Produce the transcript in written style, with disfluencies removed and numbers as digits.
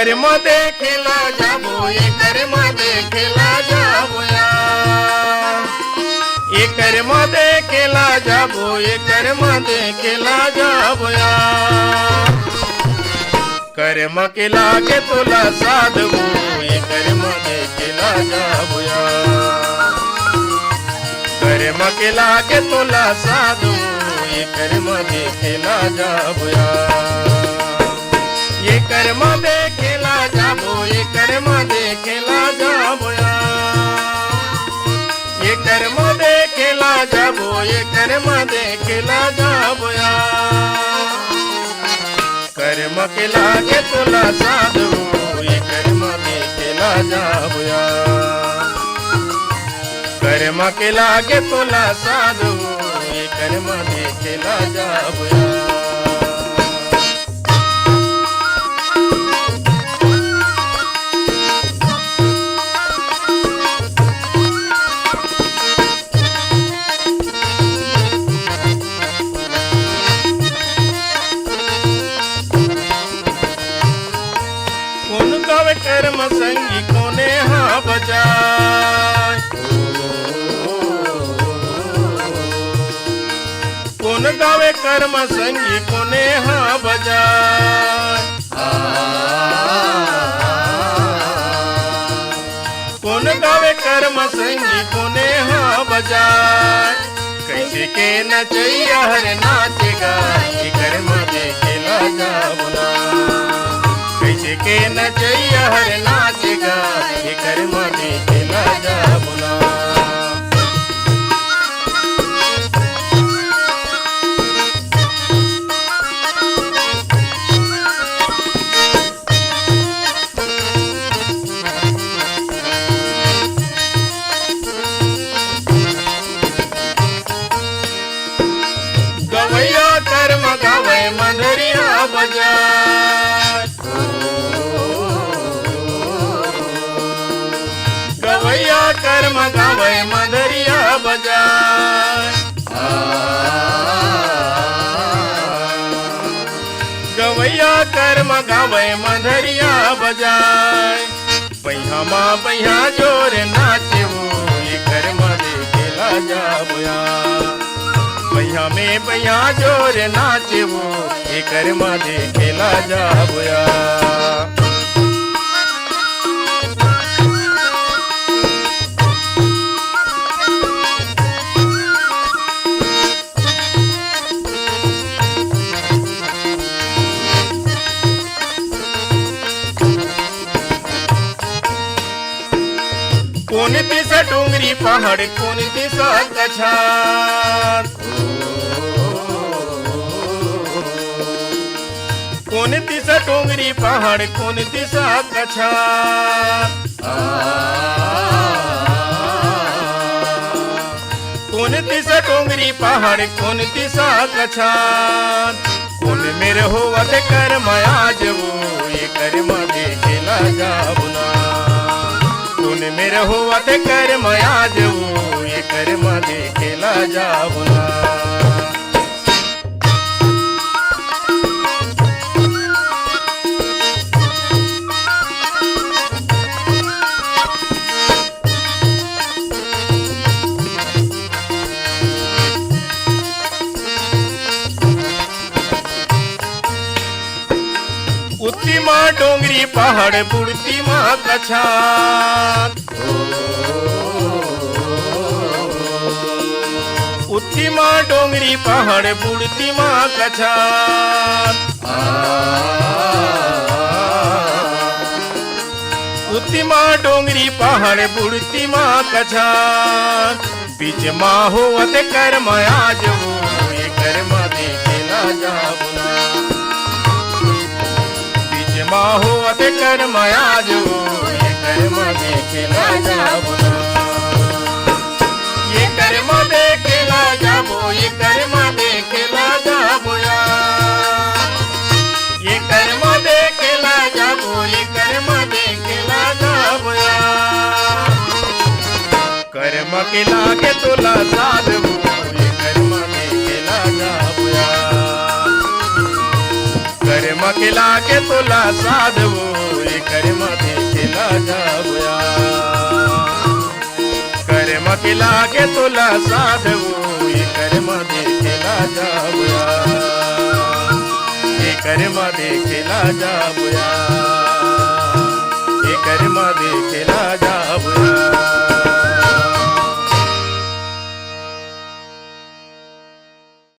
कर्म देखेला जाबो ये कर्म देखेला जाबो या ये कर्म देखेला जाबो ये कर्म देखेला जाबो या कर्म के लागे तुला साधवो ये कर्म देखेला जाबो या कर्म के लागे तुला साधवो ये कर्म देखेला जाबो या ये कर्म देखेला जाबो ये कर्म देखेला जाबो या ये कर्म देखेला जाबो ये कर्म देखेला जाबो या कर्म के लागे तुला साधवो ये कर्म देखेला जाबो या कर्म के लागे तुला साधवो ये कर्म देखेला जाबो या कर्म संगी कोने हाँ बजाय कौन गावे कर्म संगी कोने हाँ बजाय कौन गावे कर्म संगी कोने हाँ बजाय कैसे के नचैया हर नाचेगा ये कर्म देखेला जाबो ना कैसे के नचैया हर नाचेगा ये कर्म देखेला जाबो ना गवैया कर्म गावे मंदरिया बजाय गवैया कर्म गावे मंदरिया बजाय गवैया कर्म गावे मंदरिया बजाय पहिया माँ पहिया जोर नाचे वो ये कर्म देखेला जाबो या पहिया में पहिया जोर नाचे वो ये कर्म देखेला जाबो या कोन दिशा डोंगरी पहाड़ कोन दिशा गछार कोन दिशा डोंगरी पहाड़ कोन दिशा गछार कोन दिशा डोंगरी पहाड़ कोन दिशा गछार कोन में रहो वत कर्म आज वो ये कर्म देखेला जाबो ना कोन में रहो वत कर्म आज वो ये कर्म देखेला जाबो ना उतनी माँ डोंगरी पहाड़ बुड़ती माँ गछान उतनी माँ डोंगरी पहाड़ बुड़ती माँ गछान उतनी माँ डोंगरी पहाड़ बुड़ती माँ गछान बीच माँ होवत कर्म आज वो ये कर्म देखेला जाबो ना माँ होवत कर्म आज वो ये कर्म देखेला जाबो ना ये कर्म देखेला जाबो ये कर्म देखेला जाबो या ये कर्म देखेला जाबो ये कर्म देखेला जाबो या कर्म के लागे तुला साधवो ये कर्म देखेला जाबो या कर्म केला के तुला साधवू कर्म देखीला जाऊया कर्म केला के तुला साधवू कर्म देखीला जाऊया कर्म देखीला जाऊया